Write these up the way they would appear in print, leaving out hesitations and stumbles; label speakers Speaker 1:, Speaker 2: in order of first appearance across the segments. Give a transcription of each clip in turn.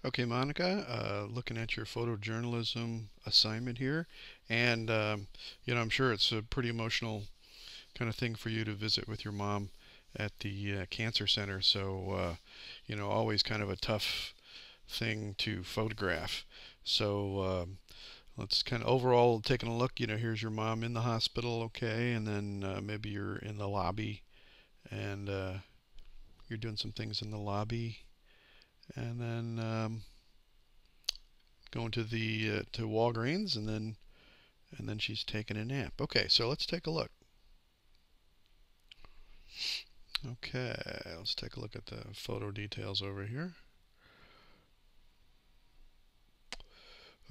Speaker 1: Okay, Monica, looking at your photojournalism assignment here, and I'm sure it's a pretty emotional kind of thing for you to visit with your mom at the cancer center. So, always kind of a tough thing to photograph. So, let's kind of overall taking a look. Here's your mom in the hospital, okay, and then maybe you're in the lobby, and you're doing some things in the lobby, and then going to the to Walgreens, and then she's taking a nap. Okay, so let's take a look. Okay, let's take a look at the photo details over here.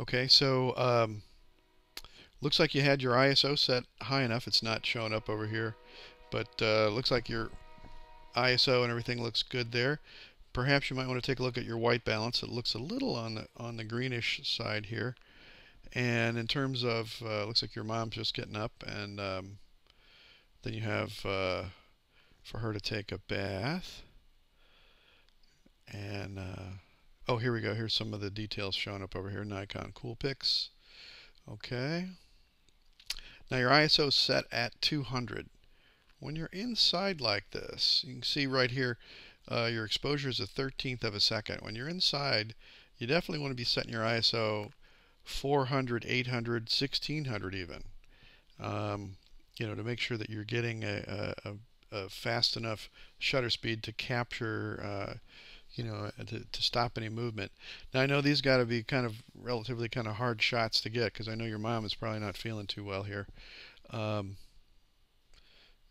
Speaker 1: Okay, so looks like you had your ISO set high enough. It's not showing up over here, but looks like your ISO and everything looks good there. Perhaps you might want to take a look at your white balance. It looks a little on the greenish side here. And in terms of, looks like your mom's just getting up, and then you have for her to take a bath. And oh, here we go. Here's some of the details showing up over here. Nikon Coolpix. Okay. Now your ISO is set at 200. When you're inside like this, you can see right here your exposure is a 1/13 of a second. When you're inside, you definitely want to be setting your ISO 400, 800, 1600 even. To make sure that you're getting a fast enough shutter speed to capture, to stop any movement. Now I know these got to be kind of relatively kind of hard shots to get because I know your mom is probably not feeling too well here. Um,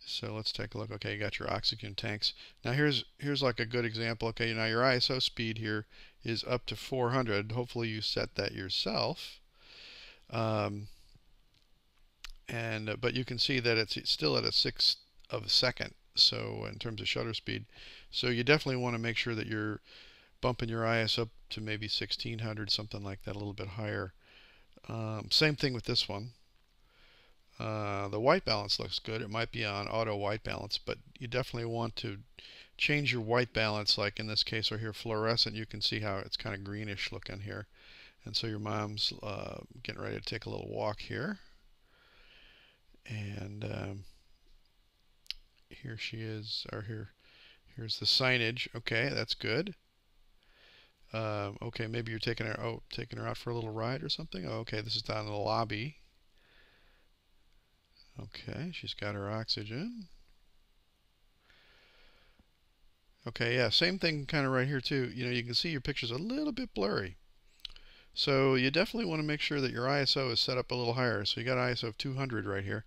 Speaker 1: so let's take a look. Okay, you got your oxygen tanks. Now here's like a good example. Okay, now your ISO speed here is up to 400. Hopefully you set that yourself. But you can see that it's still at a 1/6 of a second. So in terms of shutter speed, so you definitely want to make sure that you're bumping your ISO up to maybe 1600, something like that, a little bit higher. Same thing with this one. The white balance looks good. It might be on auto white balance, but you definitely want to change your white balance, like in this case right here, fluorescent. You can see how it's kind of greenish looking here. And so your mom's getting ready to take a little walk here. And here she is, or here's the signage. Okay, that's good. Okay, maybe you're taking her out for a little ride or something. Oh, okay, this is down in the lobby. Okay, she's got her oxygen. Okay, yeah, same thing kind of right here too. You can see your picture's a little bit blurry. So you definitely want to make sure that your ISO is set up a little higher. So you got ISO of 200 right here.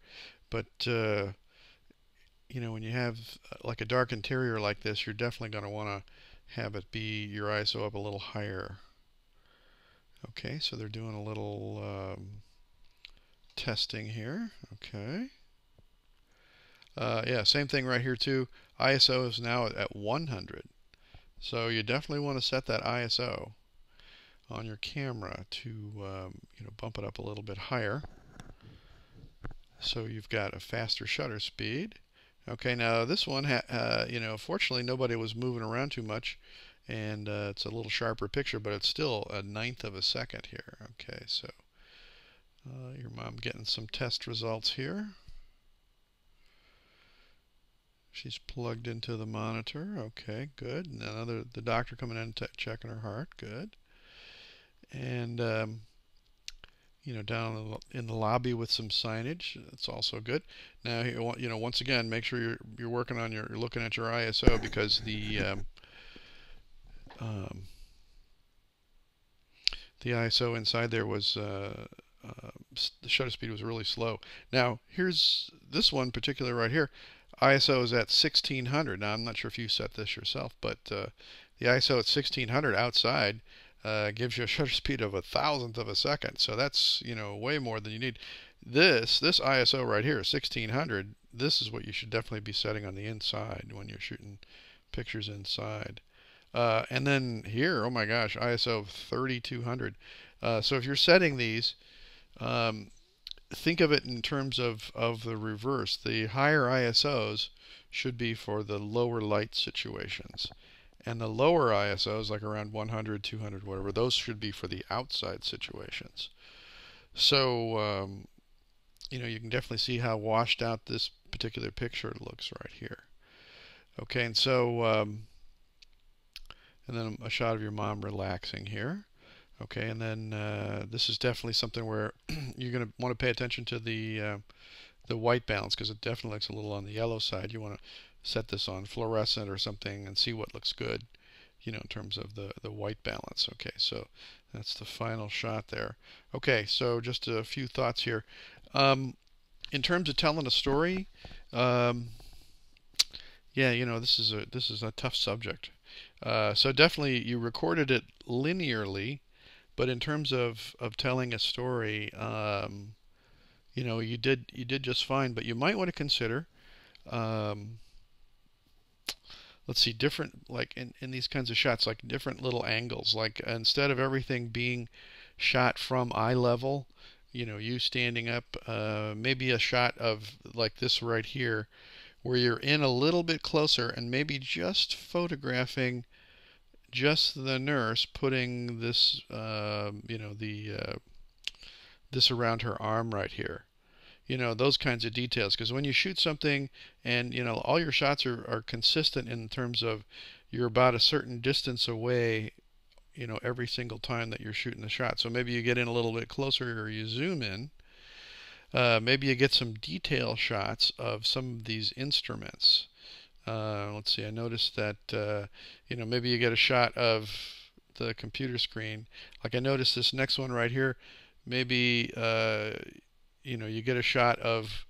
Speaker 1: But when you have like a dark interior like this, you're definitely going to want to have it be your ISO up a little higher. Okay, so they're doing a little testing here. Okay. Yeah, same thing right here too. ISO is now at 100. So you definitely want to set that ISO on your camera to bump it up a little bit higher. So you've got a faster shutter speed. Okay, now this one, fortunately nobody was moving around too much, and it's a little sharper picture, but it's still a 1/9 of a second here. Okay, so your mom getting some test results here. She's plugged into the monitor. Okay, good. And the doctor coming in and checking her heart. Good. And down in the lobby with some signage. That's also good. Now, once again, make sure you're working on you're looking at your ISO, because the ISO inside there was the shutter speed was really slow. Now, here's this one particular right here. ISO is at 1600. Now, I'm not sure if you set this yourself, but the ISO at 1600 outside gives you a shutter speed of 1/1000th of a second. So that's way more than you need. This ISO right here, 1600. This is what you should definitely be setting on the inside when you're shooting pictures inside. And then here, oh my gosh, ISO of 3200. So if you're setting these, think of it in terms of the reverse. The higher ISOs should be for the lower light situations. And the lower ISOs, like around 100, 200, whatever, those should be for the outside situations. So, you can definitely see how washed out this particular picture looks right here. Okay, and so, and then a shot of your mom relaxing here. Okay, and then this is definitely something where you're going to want to pay attention to the white balance, because it definitely looks a little on the yellow side. You want to set this on fluorescent or something and see what looks good, in terms of the white balance. Okay, so that's the final shot there. Okay, so just a few thoughts here. In terms of telling a story, um, yeah, this is a tough subject. So definitely you recorded it linearly, but in terms of telling a story, you did just fine. But you might want to consider, um, let's see, different, like in these kinds of shots, like different little angles. Like instead of everything being shot from eye level, you standing up, maybe a shot of like this right here, where you're in a little bit closer and maybe just photographing just the nurse putting this, this around her arm right here. Those kinds of details. Because when you shoot something and, all your shots are consistent in terms of you're about a certain distance away, every single time that you're shooting the shot. So maybe you get in a little bit closer or you zoom in. Maybe you get some detail shots of some of these instruments. Let's see, I noticed that, maybe you get a shot of the computer screen. Like I noticed this next one right here, maybe, you get a shot of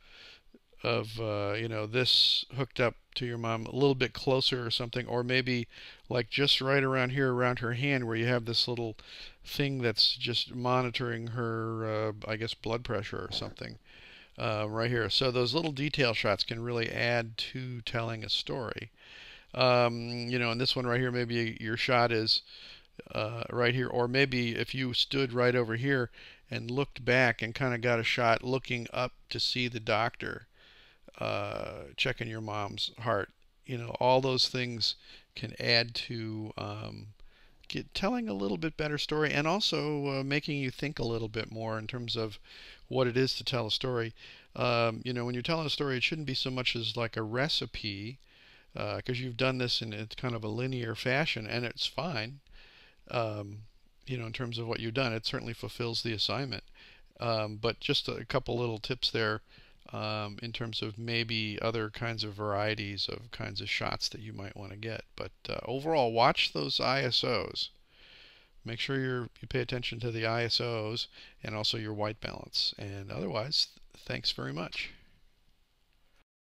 Speaker 1: this hooked up to your mom a little bit closer or something, or maybe like just right around here around her hand where you have this little thing that's just monitoring her, I guess, blood pressure or something. Right here. So those little detail shots can really add to telling a story. In this one right here, maybe your shot is right here, or maybe if you stood right over here and looked back and kind of got a shot looking up to see the doctor checking your mom's heart. All those things can add to telling a little bit better story, and also making you think a little bit more in terms of what it is to tell a story. When you're telling a story, it shouldn't be so much as like a recipe, because you've done this in it's kind of a linear fashion, and it's fine. Um, in terms of what you've done, it certainly fulfills the assignment. But just a couple little tips there, in terms of maybe other kinds of varieties of kinds of shots that you might want to get. But overall, watch those ISOs. Make sure you pay attention to the ISOs and also your white balance. And otherwise, thanks very much.